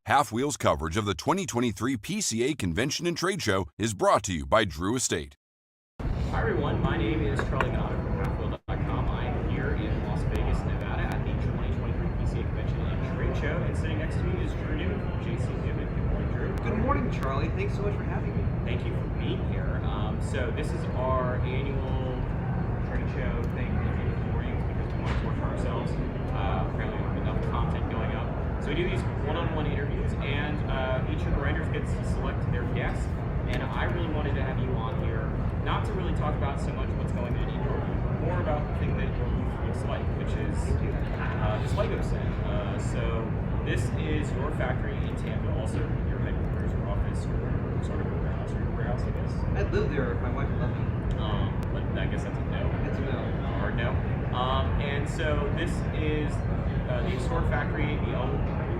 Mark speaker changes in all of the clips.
Speaker 1: Half Wheels coverage of the 2023 PCA Convention and Trade Show is brought to you by Drew Estate.
Speaker 2: Hi everyone, my name is Charlie Gonata from halfwheel.com. I'm here in Las Vegas, Nevada at the 2023 PCA Convention and Trade Show, and sitting next to me is Drew Newman from JC Newman. Good morning, Drew.
Speaker 3: Good morning, Charlie. Thanks so much for having me.
Speaker 2: Thank you for being here. So this is our annual trade show thing in the mornings because we want to work for ourselves. Apparently we have enough content going up. So we do these one-on-one interviews, and each of the writers gets to select their guest. And I really wanted to have you on here, not to really talk about so much what's going on in your booth, but more about the thing that your booth looks like, which is this Lego set. So this is your factory in Tampa, also your headquarters, your office, your sort of warehouse, or your warehouse, I guess.
Speaker 3: I'd live there if my wife would let me.
Speaker 2: But I guess that's a no.
Speaker 3: It's a no.
Speaker 2: Or no. And so this is the historic factory, the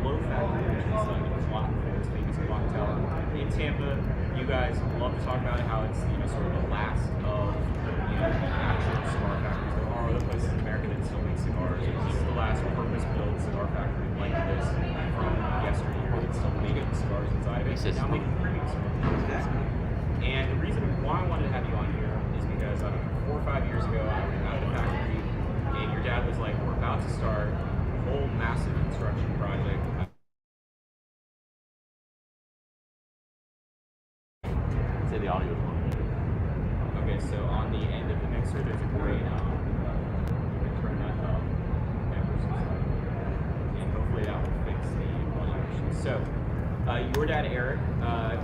Speaker 2: Reloj factory, which is clock, it's famous clock tower in Tampa. You guys love to talk about how it's sort of the last of actual cigar factories. There are other places in America that still make cigars. This is the last purpose-built cigar factory like this from yesteryear. It's still making cigars inside of it. Now making premium cigars.
Speaker 3: Exactly.
Speaker 2: And the reason why I wanted to have you on here is because 4 or 5 years ago I was out of the factory, and your dad was like, "We're about to start a whole massive construction project."
Speaker 4: Say the audio is on.
Speaker 2: Okay, so on the end of the mixer, there's a gray knob. You can turn that up, and hopefully that will fix the volume issue. So, your dad Eric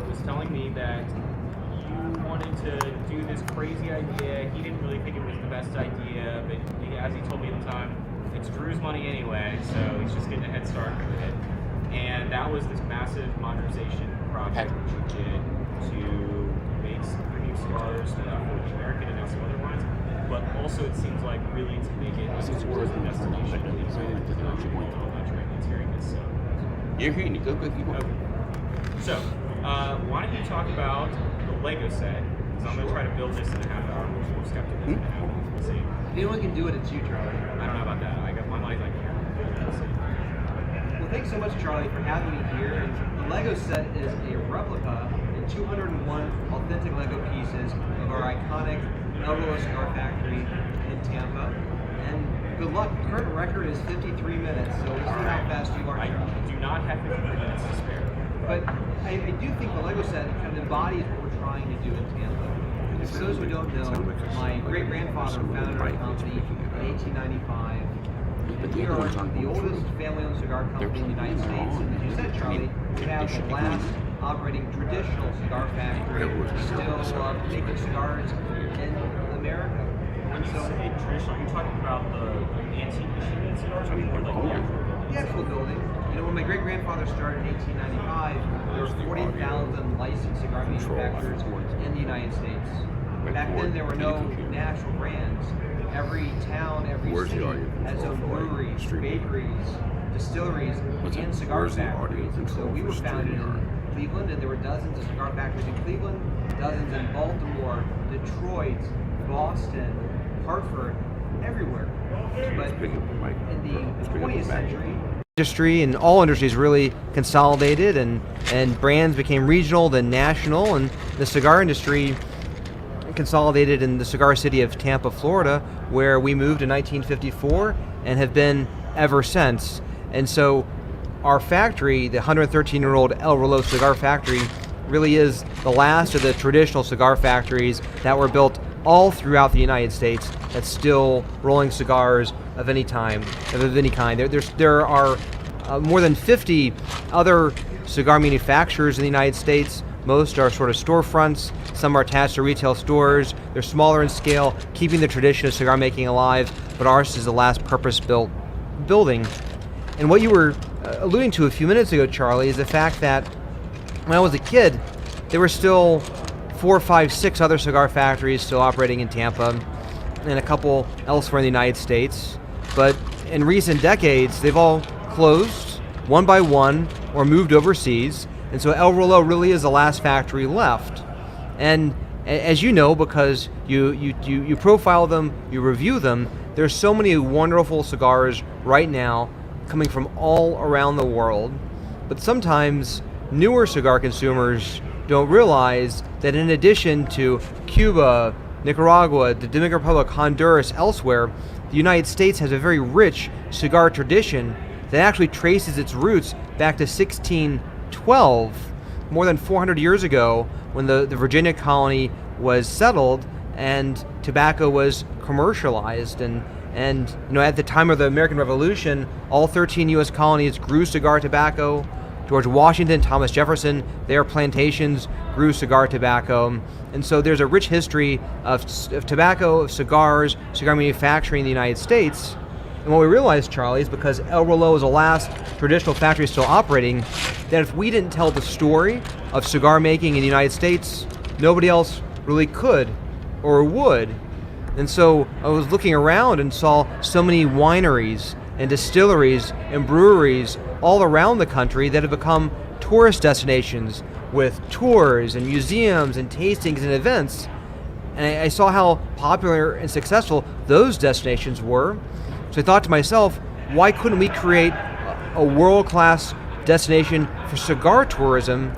Speaker 2: was telling me that you wanted to do this crazy idea. He didn't really think it was the best idea, but as he told me at the time, it's Drew's money anyway, so he's just getting a head start with it. And that was this massive modernization project which you did to make some premium cigars for the American and now some other wines, but also it seems like really to make it a tourism destination. Okay. So, why don't you talk about the Lego set? Because I'm going to try to build this in a half hour. We're skeptical. We'll see.
Speaker 3: If anyone can do it, it's you, Charlie.
Speaker 2: I don't know about that. I got my money's like here. We'll see.
Speaker 3: Well, thanks so much, Charlie, for having me here. The Lego set is a replica in 201 authentic Lego pieces of our iconic Ybor cigar factory in Tampa. And good luck. The current record is 53 minutes, so we'll see how fast you are,
Speaker 2: I
Speaker 3: Charlie.
Speaker 2: do not have 53 minutes to spare.
Speaker 3: But I do think the Lego set kind of embodies what we're trying to do in Tampa. And for those who don't know, my great-grandfather founded our company in 1895. And we are the oldest family-owned cigar company in the United States. And as you said, Charlie, we have the last operating traditional cigar factory still making cigars in America.
Speaker 2: When you say traditional, you're talking about the antique machine cigars, or more like the actual building?
Speaker 3: The actual building. When my great-grandfather started in 1895, there were 40,000 licensed cigar manufacturers in the United States. Back then, there were no national brands. Every town, every city has its own breweries, bakeries, distilleries, and cigar factories. And so we were founded in Cleveland, and there were dozens of cigar factories in Cleveland, dozens in Baltimore, Detroit, Boston, Hartford, everywhere. But in the 20th century, industry and all industries really consolidated, and brands became regional, then national, and the cigar industry consolidated in the cigar city of Tampa, Florida, where we moved in 1954 and have been ever since. And so our factory, the 113-year-old El Reloj cigar factory, really is the last of the traditional cigar factories that were built all throughout the United States that's still rolling cigars of any time, of any kind. There are more than 50 other cigar manufacturers in the United States. Most are sort of storefronts, some are attached to retail stores. They're smaller in scale, keeping the tradition of cigar making alive, but ours is the last purpose-built building. And what you were alluding to a few minutes ago, Charlie, is the fact that when I was a kid, there were still 4, 5, 6 other cigar factories still operating in Tampa. and a couple elsewhere in the United States. But in recent decades, they've all closed one by one or moved overseas. And so El Reloj really is the last factory left. And as you know, because you profile them, you review them, there's so many wonderful cigars right now coming from all around the world. But sometimes newer cigar consumers don't realize that in addition to Cuba, Nicaragua, the Dominican Republic, Honduras, elsewhere, the United States has a very rich cigar tradition that actually traces its roots back to 1612, more than 400 years ago, when the Virginia colony was settled and tobacco was commercialized. And at the time of the American Revolution, all 13 U.S. colonies grew cigar tobacco. George Washington, Thomas Jefferson, their plantations grew cigar tobacco. And so there's a rich history of tobacco, of cigars, cigar manufacturing in the United States. And what we realized, Charlie, is because El Reloj is the last traditional factory still operating, that if we didn't tell the story of cigar making in the United States, nobody else really could or would. And so I was looking around and saw so many wineries and distilleries and breweries all around the country that have become tourist destinations with tours and museums and tastings and events. And I saw how popular and successful those destinations were. So I thought to myself, why couldn't we create a world-class destination for cigar tourism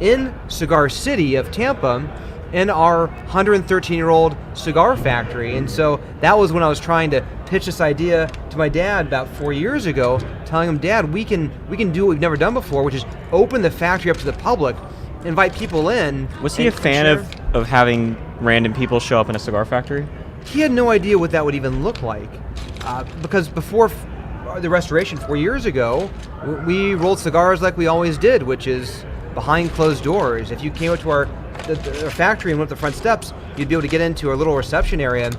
Speaker 3: in Cigar City of Tampa in our 113-year-old cigar factory? And so that was when I was trying to pitch this idea to my dad about 4 years ago, telling him, Dad, we can do what we've never done before, which is open the factory up to the public, invite people in.
Speaker 2: Was he a fan of having random people show up in a cigar factory?
Speaker 3: He had no idea what that would even look like. Because before the restoration 4 years ago, we rolled cigars like we always did, which is behind closed doors. If you came up to our factory and went up the front steps, you'd be able to get into a little reception area,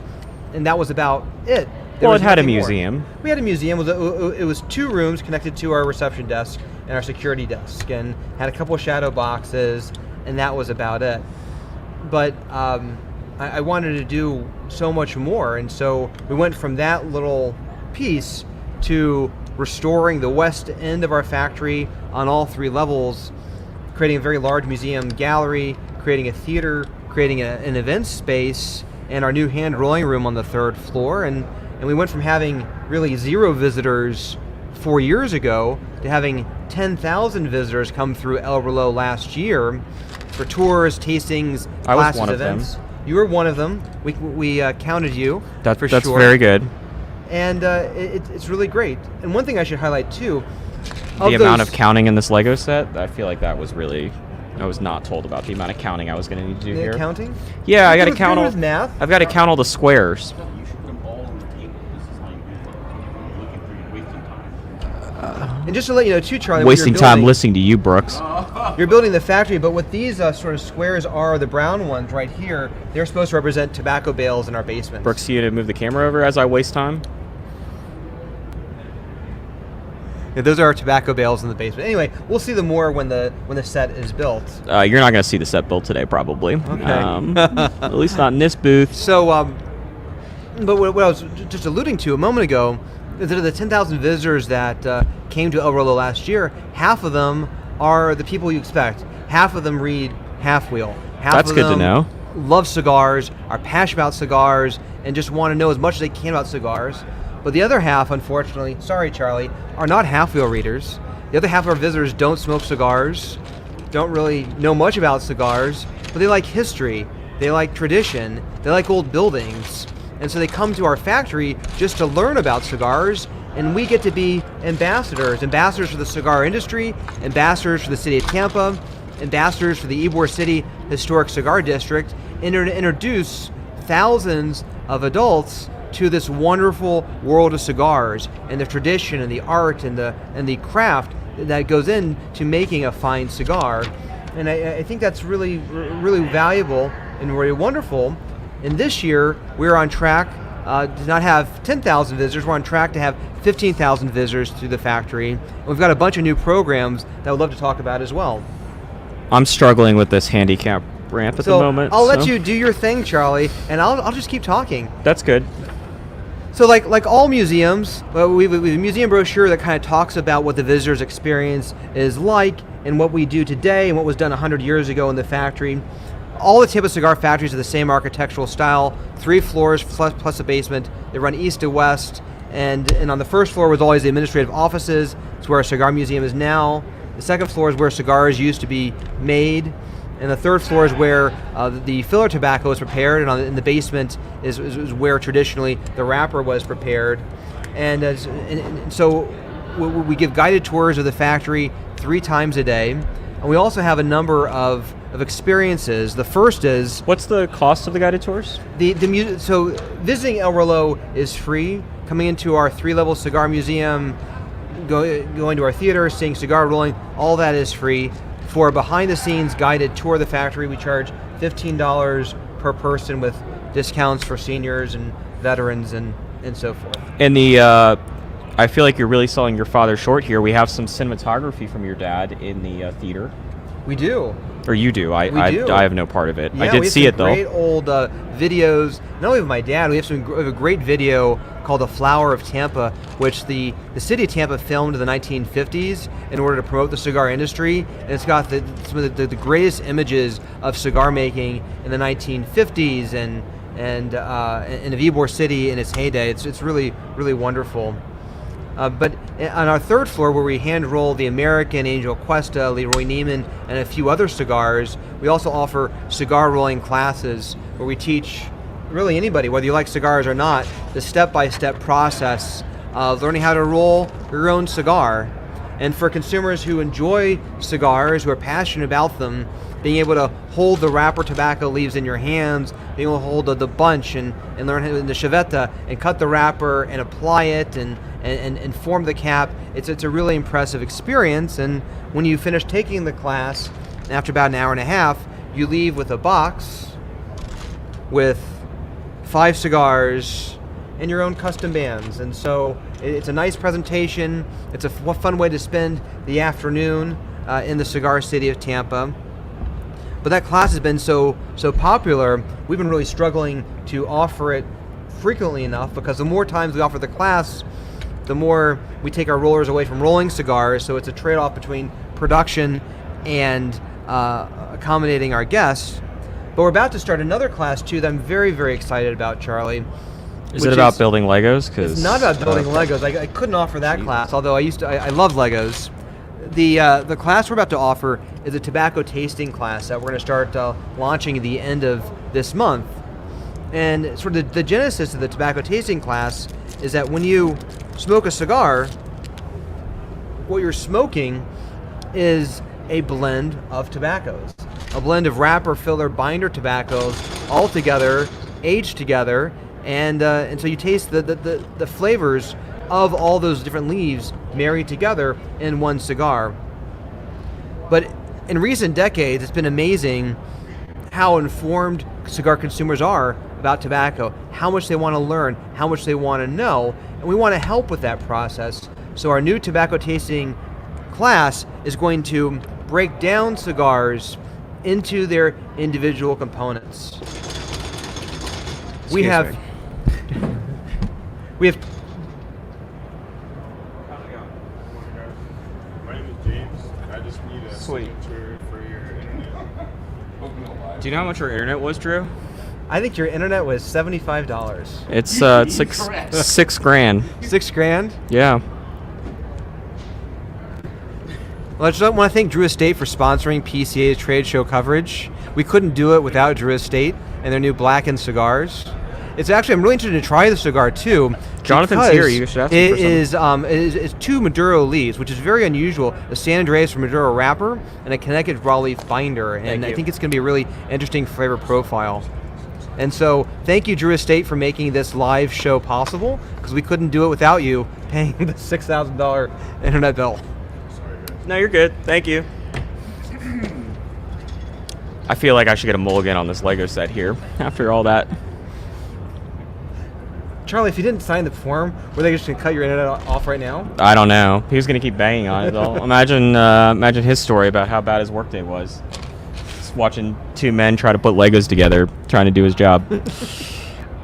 Speaker 3: and that was about it.
Speaker 2: Well, it had a museum.
Speaker 3: We had a museum. It was 2 rooms connected to our reception desk and our security desk, and had a couple of shadow boxes, and that was about it. But I wanted to do so much more, and so we went from that little piece to restoring the west end of our factory on all 3 levels, creating a very large museum gallery, creating a theater, creating an event space, and our new hand rolling room on the 3rd floor. And we went from having really 0 visitors 4 years ago to having 10,000 visitors come through El Reloj last year for tours, tastings, classes, events. You were one of them. We counted you.
Speaker 2: That's
Speaker 3: sure.
Speaker 2: very good.
Speaker 3: And it's really great. And one thing I should highlight too,
Speaker 2: the amount of counting in this Lego set, I feel like that was really, I was not told about the amount of counting I was going to need to do here.
Speaker 3: Counting?
Speaker 2: Yeah, I got to count all.
Speaker 3: Math.
Speaker 2: I've got to count all the squares.
Speaker 4: You should put them all on the table. This is how you do it. You're looking through, you're wasting time.
Speaker 3: And just to let you know too, Charlie,
Speaker 2: Wasting time listening to you, Brooks.
Speaker 3: You're building the factory, but what these sort of squares are, the brown ones right here, they're supposed to represent tobacco bales in our basement.
Speaker 2: Brooks, you to move the camera over as I waste time?
Speaker 3: Yeah, those are our tobacco bales in the basement. Anyway, we'll see them more when the set is built.
Speaker 2: You're not going to see the set built today, probably.
Speaker 3: Okay.
Speaker 2: At least not in this booth.
Speaker 3: So, but what I was just alluding to a moment ago is that of the 10,000 visitors that came to El Reloj last year, half of them are the people you expect. Half of them read Half Wheel.
Speaker 2: That's good to know.
Speaker 3: Love cigars, are passionate about cigars, and just want to know as much as they can about cigars. But the other half, unfortunately, sorry Charlie, are not Half Wheel readers. The other half of our visitors don't smoke cigars, don't really know much about cigars, but they like history, they like tradition, they like old buildings. And so they come to our factory just to learn about cigars, and we get to be ambassadors for the cigar industry, ambassadors for the city of Tampa, ambassadors for the Ybor City Historic Cigar District, and to introduce thousands of adults to this wonderful world of cigars and the tradition and the art and the craft that goes into making a fine cigar. And I think that's really, really valuable and really wonderful. And this year, we're on track to not have 10,000 visitors. We're on track to have 15,000 visitors through the factory. And we've got a bunch of new programs that I would love to talk about as well.
Speaker 2: I'm struggling with this handicap
Speaker 5: ramp at
Speaker 6: So
Speaker 5: the moment.
Speaker 6: I'll let you do your thing, Charlie, and I'll just keep talking.
Speaker 5: That's good.
Speaker 6: So like all museums, we have a museum brochure that kind of talks about what the visitor's experience is like and what we do today and what was done 100 years ago in the factory. All the Tampa cigar factories are the same architectural style, 3 floors plus a basement. They run east to west, and on the first floor was always the administrative offices. It's where our cigar museum is now. The second floor is where cigars used to be made. And the third floor is where the filler tobacco is prepared, and in the basement is where traditionally the wrapper was prepared. And so we give guided tours of the factory 3 times a day. And we also have a number of experiences. The first is...
Speaker 5: What's the cost of the guided tours?
Speaker 6: So visiting El Reloj is free. Coming into our 3-level cigar museum, going to our theater, seeing cigar rolling, all that is free. For a behind-the-scenes guided tour of the factory, we charge $15 per person with discounts for seniors and veterans and so forth.
Speaker 5: And I feel like you're really selling your father short here. We have some cinematography from your dad in the theater.
Speaker 6: We do.
Speaker 5: Or you do. I have no part of it.
Speaker 6: Yeah,
Speaker 5: I did see it, though.
Speaker 6: We have some great old videos. Not only of my dad, we have a great video called The Flower of Tampa, which the city of Tampa filmed in the 1950s in order to promote the cigar industry. And it's got some of the greatest images of cigar making in the 1950s and of Ybor City in its heyday. It's really, really wonderful. But on our third floor, where we hand roll the American, Angel Cuesta, Leroy Neiman, and a few other cigars, we also offer cigar rolling classes where we teach really anybody, whether you like cigars or not, the step-by-step process of learning how to roll your own cigar. And for consumers who enjoy cigars, who are passionate about them, being able to hold the wrapper tobacco leaves in your hands, being able to hold the bunch and learn how the chaveta and cut the wrapper and apply it and form the cap, it's a really impressive experience. And when you finish taking the class, after about an hour and a half, you leave with a box with 5 cigars and your own custom bands. And so it's a nice presentation. It's a fun way to spend the afternoon in the cigar city of Tampa. But that class has been so popular, we've been really struggling to offer it frequently enough, because the more times we offer the class, the more we take our rollers away from rolling cigars. So it's a trade-off between production and accommodating our guests. But we're about to start another class too that I'm very, very excited about, Charlie.
Speaker 5: Is it about building Legos?
Speaker 6: It's not about building Legos. I couldn't offer that class, although I love Legos. The class we're about to offer is a tobacco tasting class that we're going to start launching at the end of this month. And sort of the genesis of the tobacco tasting class is that when you smoke a cigar, what you're smoking is a blend of tobaccos, a blend of wrapper, filler, binder tobaccos all together, aged together, and so you taste the flavors of all those different leaves married together in one cigar. But in recent decades, it's been amazing how informed cigar consumers are about tobacco, how much they want to learn, how much they want to know, and we want to help with that process. So our new tobacco tasting class is going to break down cigars into their individual components. We have
Speaker 7: My name is James, and I just need a signature for your internet.
Speaker 5: Do you know how much our internet was, Drew?
Speaker 6: I think your internet was $75.
Speaker 5: It's like $6,000.
Speaker 6: $6,000?
Speaker 5: Yeah.
Speaker 6: Well, I just want to thank Drew Estate for sponsoring PCA's trade show coverage. We couldn't do it without Drew Estate and their new blackened cigars. It's actually, I'm really interested to try the cigar too.
Speaker 5: Jonathan's here. You should ask him for some.
Speaker 6: It is 2 Maduro leaves, which is very unusual. A San Andreas from Maduro wrapper and a Connecticut raw leaf binder. And I think it's going to be a really interesting flavor profile. And so, thank you, Drew Estate, for making this live show possible, because we couldn't do it without you paying the $6,000 internet bill.
Speaker 5: No, you're good. Thank you. I feel like I should get a mulligan on this Lego set here after all that.
Speaker 6: Charlie, if you didn't sign the form, were they just going to cut your internet off right now?
Speaker 5: I don't know. He was going to keep banging on it, though. Imagine his story about how bad his workday was. just watching two men try to put Legos together, trying to do his job. You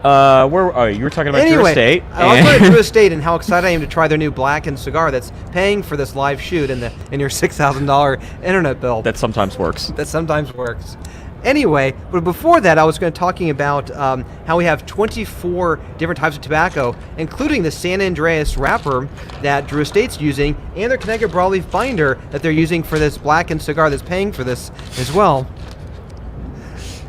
Speaker 5: were talking about Drew Estate.
Speaker 6: I was talking about Drew Estate and how excited I am to try their new blackened cigar that's paying for this live shoot in your $6,000 internet bill.
Speaker 5: That sometimes works.
Speaker 6: That sometimes works. Anyway, but before that, I was going to talking about how we have 24 different types of tobacco, including the San Andreas wrapper that Drew Estate's using, and their Connecticut broadleaf binder that they're using for this blackened cigar that's paying for this as well.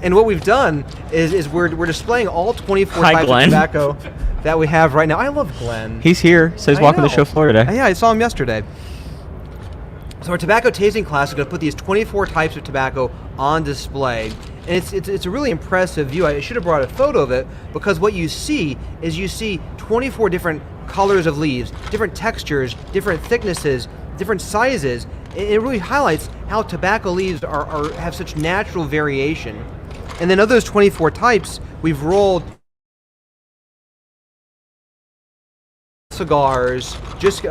Speaker 6: And what we've done is we're displaying all 24 types
Speaker 5: Glenn.
Speaker 6: of tobacco that we have right now. I love Glenn.
Speaker 5: He's here. So he's walking the show floor today.
Speaker 6: Yeah, I saw him yesterday. So our tobacco tasting class is going to put these 24 types of tobacco on display. And it's a really impressive view. I should have brought a photo of it, because what you see is 24 different colors of leaves, different textures, different thicknesses, different sizes. It really highlights how tobacco leaves have such natural variation. And then of those 24 types, we've rolled cigars just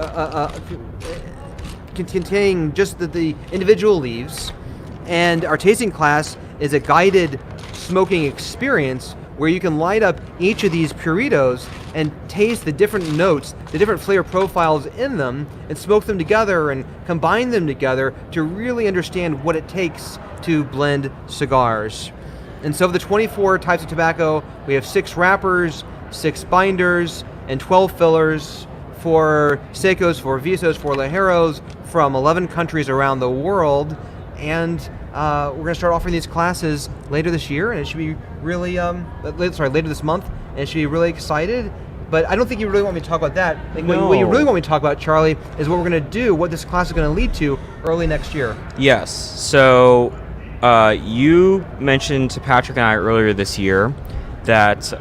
Speaker 6: containing just the individual leaves. And our tasting class is a guided smoking experience where you can light up each of these puritos and taste the different notes, the different flavor profiles in them, and smoke them together and combine them together to really understand what it takes to blend cigars. And so of the 24 types of tobacco, we have 6 wrappers, 6 binders, and 12 fillers for secos, for visos, for ligeros from 11 countries around the world. And we're going to start offering these classes later this year, and it should be really, later this month, and it should be really excited. But I don't think you really want me to talk about that. I think what you really want me to talk about, Charlie, is what we're going to do, what this class is going to lead to early next year.
Speaker 5: Yes. So you mentioned to Patrick and I earlier this year that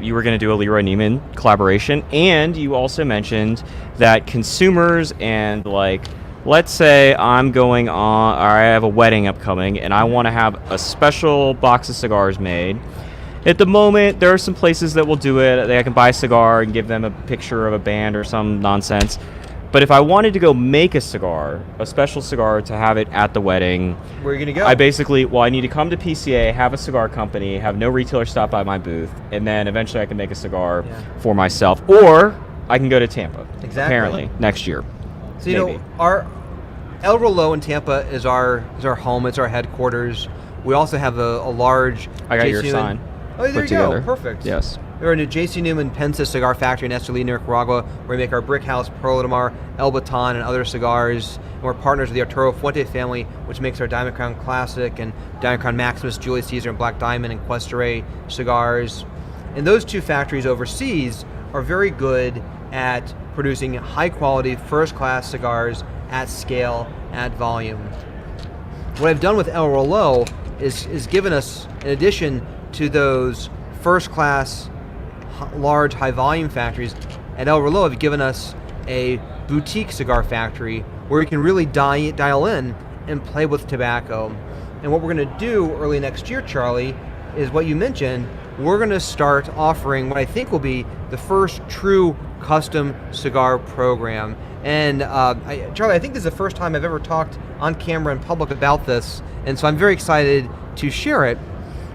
Speaker 5: you were going to do a Leroy Newman collaboration, and you also mentioned that consumers and, like, let's say I'm going on, or I have a wedding upcoming, and I want to have a special box of cigars made. At the moment, there are some places that will do it. I can buy a cigar and give them a picture of a band or some nonsense. But if I wanted to go make a cigar, a special cigar to have it at the wedding,
Speaker 6: where are you going to go?
Speaker 5: I need to come to PCA, have a cigar company, have no retailer stop by my booth, and then eventually I can make a cigar for myself. Or I can go to Tampa, apparently, next year.
Speaker 6: So, you know, our El Reloj in Tampa is our home, it's our headquarters. We also have a large...
Speaker 5: I got your sign.
Speaker 6: Oh, there you
Speaker 5: together.
Speaker 6: go. Perfect.
Speaker 5: Yes.
Speaker 6: We're in a J.C. Newman Pensa cigar factory in Esteli, Nicaragua, where we make our Brick House, Perla de Mar, El Baton, and other cigars. And we're partners with the Arturo Fuente family, which makes our Diamond Crown Classic and Diamond Crown Maximus, Julius Caesar, and Black Diamond, and Cuesta cigars. And those two factories overseas are very good at producing high-quality, first-class cigars at scale, at volume. What I've done with El Reloj is given us, in addition to those first-class, large, high-volume factories, at El Reloj have given us a boutique cigar factory where we can really dial in and play with tobacco. And what we're going to do early next year, Charlie, is what you mentioned. We're going to start offering what I think will be the first true custom cigar program. And Charlie, I think this is the first time I've ever talked on camera in public about this, and so I'm very excited to share it.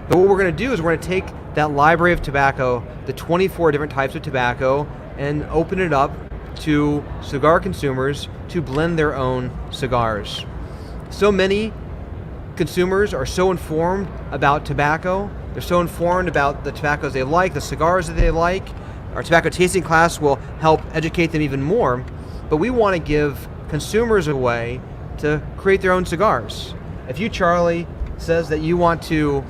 Speaker 6: But what we're going to do is we're going to take that library of tobacco, the 24 different types of tobacco, and open it up to cigar consumers to blend their own cigars. So many consumers are so informed about tobacco. They're so informed about the tobaccos they like, the cigars that they like. Our tobacco tasting class will help educate them even more. But we want to give consumers a way to create their own cigars. If you, Charlie, says that you want to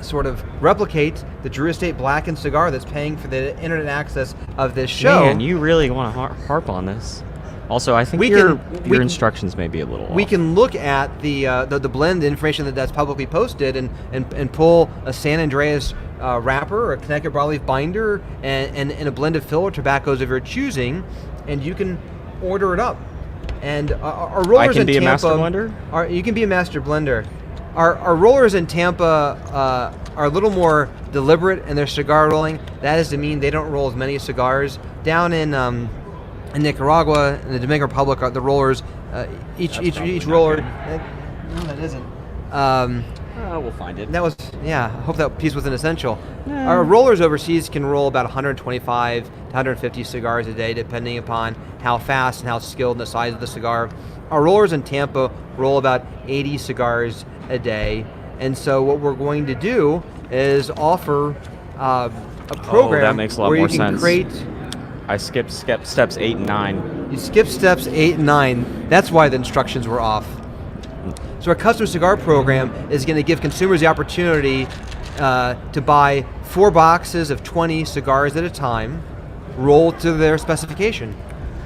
Speaker 6: sort of replicate the Drew Estate blackened cigar that's paying for the internet access of this show.
Speaker 5: Man, you really want to harp on this. Also, I think your instructions may be a little off.
Speaker 6: We can look at the blend information that's publicly posted and pull a San Andreas wrapper or a Connecticut broadleaf binder and a blend of filler tobaccos of your choosing, and you can order it up. And our rollers in Tampa...
Speaker 5: I can be a master blender?
Speaker 6: You can be a master blender. Our rollers in Tampa are a little more deliberate in their cigar rolling. That is to mean they don't roll as many cigars. Down in Nicaragua and the Dominican Republic, the rollers, each roller, No, that isn't.
Speaker 5: We'll find it.
Speaker 6: That was, yeah, I hope that piece wasn't essential. Our rollers overseas can roll about 125 to 150 cigars a day, depending upon how fast and how skilled and the size of the cigar. Our rollers in Tampa roll about 80 cigars a day. And so what we're going to do is offer a program
Speaker 5: that makes a lot
Speaker 6: where
Speaker 5: more
Speaker 6: you can
Speaker 5: sense.
Speaker 6: create.
Speaker 5: I skipped steps 8 and 9.
Speaker 6: You skip steps 8 and 9. That's why the instructions were off. So our custom cigar program is going to give consumers the opportunity to buy 4 boxes of 20 cigars at a time, rolled to their specification.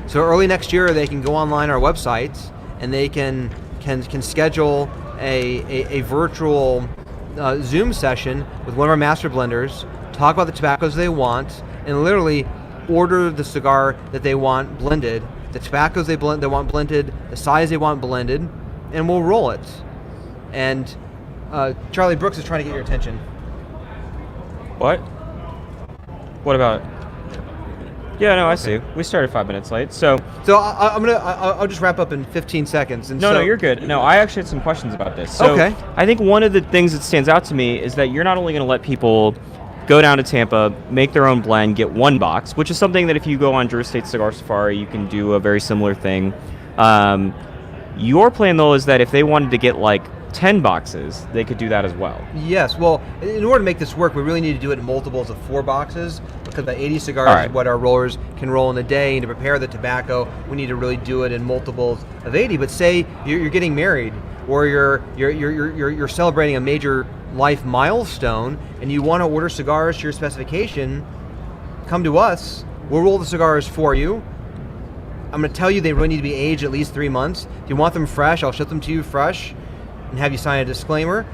Speaker 6: So early next year, they can go online on our website and they can schedule a virtual Zoom session with one of our master blenders, talk about the tobaccos they want, and literally order the cigar that they want blended, the tobaccos they want blended, the size they want blended, and we'll roll it. And Charlie Brooks is trying to get your attention.
Speaker 5: What? What about it? Yeah, no, I see. We started 5 minutes late, so
Speaker 6: I'll just wrap up in 15 seconds. And
Speaker 5: no, you're good. No, I actually had some questions about this. So
Speaker 6: Okay.
Speaker 5: I think one of the things that stands out to me is that you're not only going to let people go down to Tampa, make their own blend, get 1 box, which is something that if you go on Drew Estate Cigar Safari, you can do a very similar thing. Your plan, though, is that if they wanted to get like 10 boxes, they could do that as well.
Speaker 6: Yes. Well, in order to make this work, we really need to do it in multiples of 4 boxes because the 80 cigars
Speaker 5: All right.
Speaker 6: is what our rollers can roll in a day. And to prepare the tobacco, we need to really do it in multiples of 80. But say you're getting married, or you're celebrating a major life milestone, and you want to order cigars to your specification, come to us. We'll roll the cigars for you. I'm going to tell you they really need to be aged at least 3 months. If you want them fresh, I'll ship them to you fresh and have you sign a disclaimer.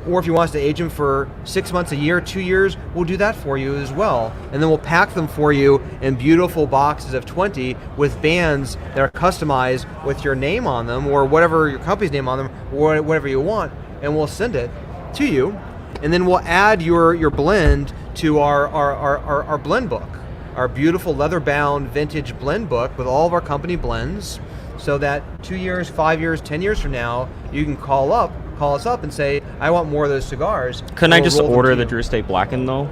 Speaker 6: Or if you want us to age them for 6 months, a year, 2 years, we'll do that for you as well. And then we'll pack them for you in beautiful boxes of 20 with bands that are customized with your name on them, or whatever your company's name on them, or whatever you want, and we'll send it to you. And then we'll add your blend to our blend book, our beautiful leather-bound vintage blend book with all of our company blends, so that 2 years, 5 years, 10 years from now, you can call us up and say, I want more of those cigars.
Speaker 5: Couldn't I
Speaker 6: We'll
Speaker 5: just
Speaker 6: roll them
Speaker 5: order
Speaker 6: to
Speaker 5: the
Speaker 6: you.
Speaker 5: Drew Estate Blackened, though?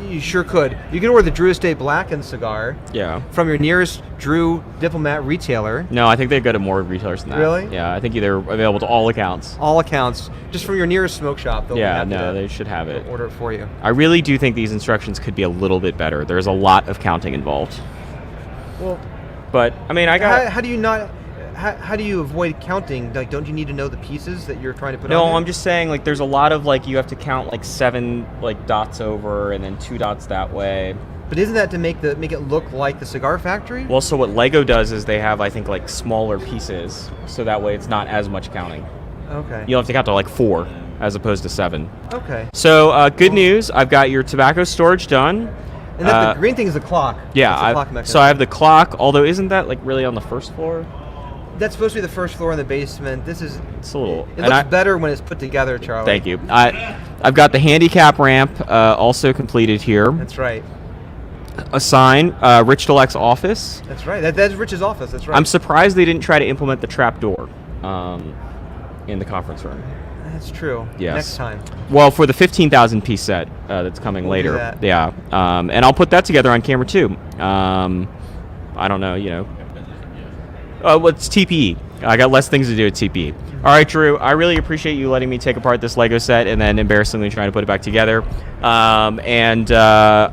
Speaker 6: You sure could. You can order the Drew Estate Blackened cigar
Speaker 5: Yeah.
Speaker 6: from your nearest Drew Diplomat retailer.
Speaker 5: No, I think they go to more retailers than that.
Speaker 6: Really?
Speaker 5: Yeah, I think they're available to all accounts.
Speaker 6: All accounts, just from your nearest smoke shop. They'll be
Speaker 5: Yeah,
Speaker 6: happy
Speaker 5: no,
Speaker 6: to
Speaker 5: they should have it.
Speaker 6: order it for you.
Speaker 5: I really do think these instructions could be a little bit better. There's a lot of counting involved.
Speaker 6: Well,
Speaker 5: But, I mean, I got...
Speaker 6: how do you not? How do you avoid counting? Like, don't you need to know the pieces that you're trying to put on
Speaker 5: No,
Speaker 6: there?
Speaker 5: I'm just saying, like, there's a lot of, like, you have to count, like, 7, like, dots over and then 2 dots that way.
Speaker 6: But isn't that to make it look like the cigar factory?
Speaker 5: Well, so what Lego does is they have, I think, like, smaller pieces, so that way it's not as much counting.
Speaker 6: Okay.
Speaker 5: You'll have to count to, like, 4 as opposed to 7.
Speaker 6: Okay.
Speaker 5: So, good news. I've got your tobacco storage done.
Speaker 6: And that, the green thing is the clock.
Speaker 5: Yeah,
Speaker 6: That's the clock mechanism.
Speaker 5: so I have the clock, although isn't that, like, really on the first floor?
Speaker 6: That's supposed to be the first floor in the basement. This is.
Speaker 5: It's a little...
Speaker 6: It looks better when it's put together, Charlie.
Speaker 5: Thank you. I've got the handicap ramp also completed here.
Speaker 6: That's right.
Speaker 5: A sign, Rich Delec's office.
Speaker 6: That's right. That's Rich's office. That's right.
Speaker 5: I'm surprised they didn't try to implement the trap door in the conference room.
Speaker 6: That's true.
Speaker 5: Yes.
Speaker 6: Next time.
Speaker 5: Well, for the 15,000 piece set that's coming
Speaker 6: We'll do
Speaker 5: later.
Speaker 6: that.
Speaker 5: Yeah. And I'll put that together on camera too. I don't know, you know. Well, it's TPE. I got less things to do at TPE. All right, Drew, I really appreciate you letting me take apart this Lego set and then embarrassingly trying to put it back together. I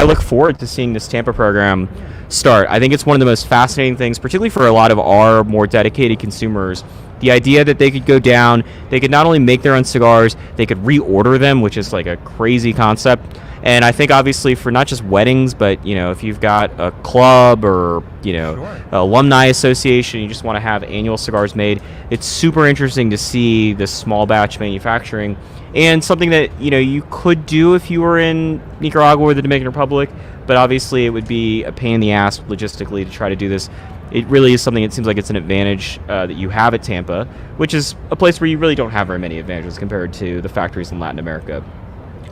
Speaker 5: look forward to seeing this Tampa program start. I think it's one of the most fascinating things, particularly for a lot of our more dedicated consumers. The idea that they could go down, they could not only make their own cigars, they could reorder them, which is like a crazy concept. And I think obviously for not just weddings, but you know, if you've got a club or you know,
Speaker 6: Sure.
Speaker 5: alumni association, you just want to have annual cigars made. It's super interesting to see this small batch manufacturing, and something that you know you could do if you were in Nicaragua or the Dominican Republic, but obviously it would be a pain in the ass logistically to try to do this. It really is something. It seems like it's an advantage that you have at Tampa, which is a place where you really don't have very many advantages compared to the factories in Latin America,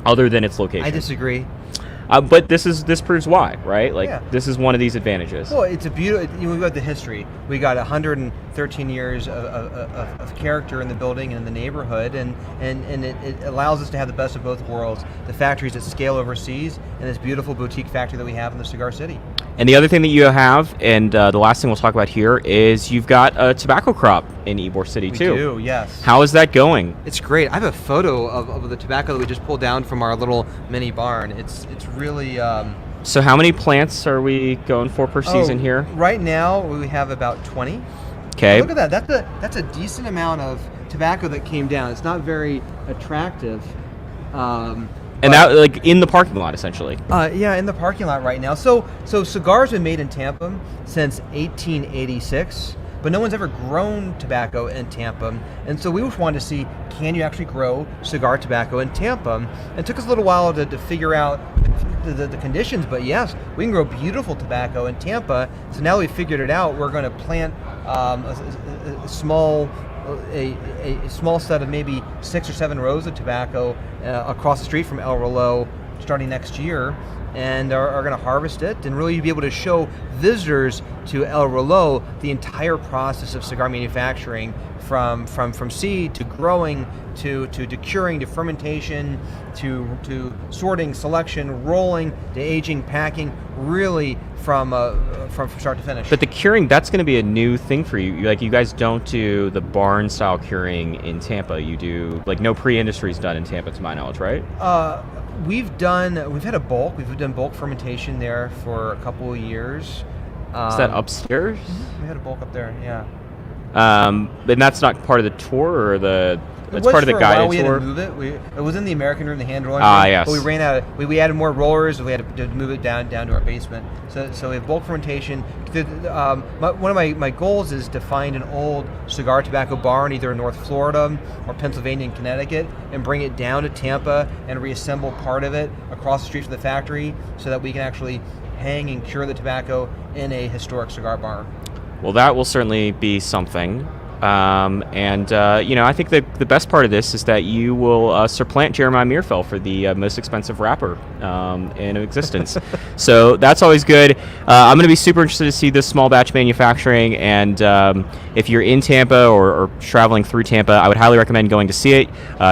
Speaker 5: other than its location.
Speaker 6: I disagree.
Speaker 5: But this proves why, right? Like,
Speaker 6: Yeah.
Speaker 5: this is one of these advantages.
Speaker 6: Well, it's a beautiful. We've got the history. We got 113 years of character in the building and in the neighborhood, and it allows us to have the best of both worlds: the factories at scale overseas, and this beautiful boutique factory that we have in the Cigar City.
Speaker 5: And the other thing that you have, and the last thing we'll talk about here, is you've got a tobacco crop in Ybor City too.
Speaker 6: We do, yes.
Speaker 5: How is that going?
Speaker 6: It's great. I have a photo of the tobacco that we just pulled down from our little mini barn. It's really.
Speaker 5: So how many plants are we going for per season here?
Speaker 6: Right now we have about 20.
Speaker 5: Okay.
Speaker 6: Look at that. That's a decent amount of tobacco that came down. It's not very attractive.
Speaker 5: And that, like, in the parking lot, essentially.
Speaker 6: Yeah, in the parking lot right now. So cigars have been made in Tampa since 1886, but no one's ever grown tobacco in Tampa. And so we just wanted to see, can you actually grow cigar tobacco in Tampa? And it took us a little while to figure out the conditions, but yes, we can grow beautiful tobacco in Tampa. So now we've figured it out. We're going to plant a small set of maybe 6 or 7 rows of tobacco across the street from El Reloj starting next year, and are going to harvest it and really be able to show visitors to El Reloj the entire process of cigar manufacturing, from seed to growing to curing to fermentation to sorting, selection, rolling to aging, packing, really from start to finish.
Speaker 5: But the curing, that's going to be a new thing for you. Like, you guys don't do the barn style curing in Tampa. You do, like, no pre-industry is done in Tampa, to my knowledge, right?
Speaker 6: We've done bulk fermentation there for a couple of years.
Speaker 5: Is that upstairs?
Speaker 6: We had a bulk up there, yeah.
Speaker 5: And that's not part of the tour, or it's part of the
Speaker 6: guided
Speaker 5: guided
Speaker 6: we
Speaker 5: tour?
Speaker 6: Had to move it. It was in the American room, the hand rolling
Speaker 5: Ah,
Speaker 6: room,
Speaker 5: yes.
Speaker 6: but we ran out. We added more rollers, and we had to move it down to our basement. So we have bulk fermentation. One of my goals is to find an old cigar tobacco barn, either in North Florida or Pennsylvania and Connecticut, and bring it down to Tampa and reassemble part of it across the street from the factory, so that we can actually hang and cure the tobacco in a historic cigar barn.
Speaker 5: Well, that will certainly be something. I think the best part of this is that you will supplant Jeremiah Meerfeld for the most expensive wrapper in existence. So that's always good. I'm going to be super interested to see this small batch manufacturing, and if you're in Tampa or traveling through Tampa, I would highly recommend going to see it.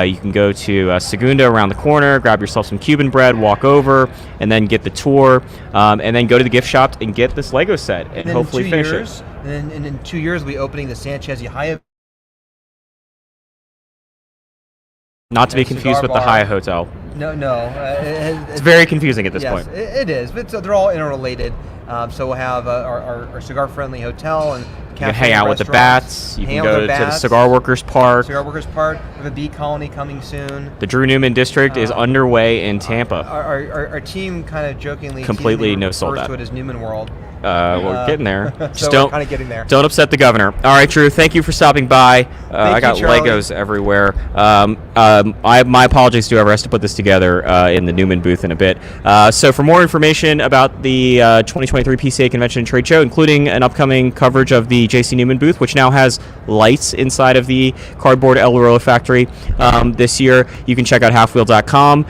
Speaker 5: You can go to Segunda around the corner, grab yourself some Cuban bread, walk over, and then get the tour, and then go to the gift shop and get this Lego set, and hopefully finish it.
Speaker 6: And in 2 years, we'll be opening the Sanchez Yahya.
Speaker 5: Not to be confused with the Hyatt Hotel.
Speaker 6: No.
Speaker 5: It's very confusing at this point.
Speaker 6: It is, but they're all interrelated. So we'll have our cigar-friendly hotel and
Speaker 5: you can hang out with the bats. You can go to the Cigar Workers Park.
Speaker 6: We have a bee colony coming soon.
Speaker 5: The Drew Newman District is underway in Tampa.
Speaker 6: Our team kind of jokingly
Speaker 5: completely no-sold
Speaker 6: refers
Speaker 5: that.
Speaker 6: to it as Newman World.
Speaker 5: We're getting there.
Speaker 6: So we're kind of getting there.
Speaker 5: Don't upset the governor. All right, Drew, thank you for stopping by. I got
Speaker 6: Charlie.
Speaker 5: Legos everywhere. My apologies to whoever has to put this together in the Newman booth in a bit. So for more information about the 2023 PCA Convention and Trade Show, including an upcoming coverage of the JC Newman booth, which now has lights inside of the cardboard El Reloj factory this year, you can check out halfwheel.com.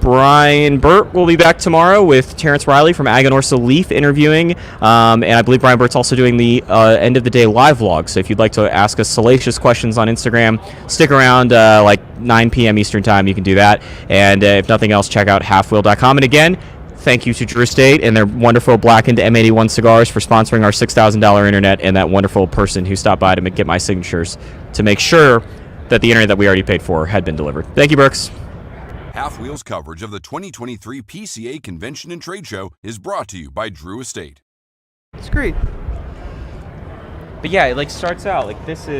Speaker 5: Brian Burt will be back tomorrow with Terrence Riley from Aganorsa Leaf interviewing, and I believe Brian Burt's also doing the end of the day live vlog. So if you'd like to ask us salacious questions on Instagram, stick around like 9 p.m. Eastern time. You can do that, and if nothing else, check out halfwheel.com. And again, thank you to Drew Estate and their wonderful Blackened M81 cigars for sponsoring our $6,000 internet, and that wonderful person who stopped by to get my signatures to make sure that the internet that we already paid for had been delivered. Thank you, Brooks.
Speaker 1: Half Wheel's coverage of the 2023 PCA Convention and Trade Show is brought to you by Drew Estate.
Speaker 6: It's great.
Speaker 5: But yeah, it like starts out like this is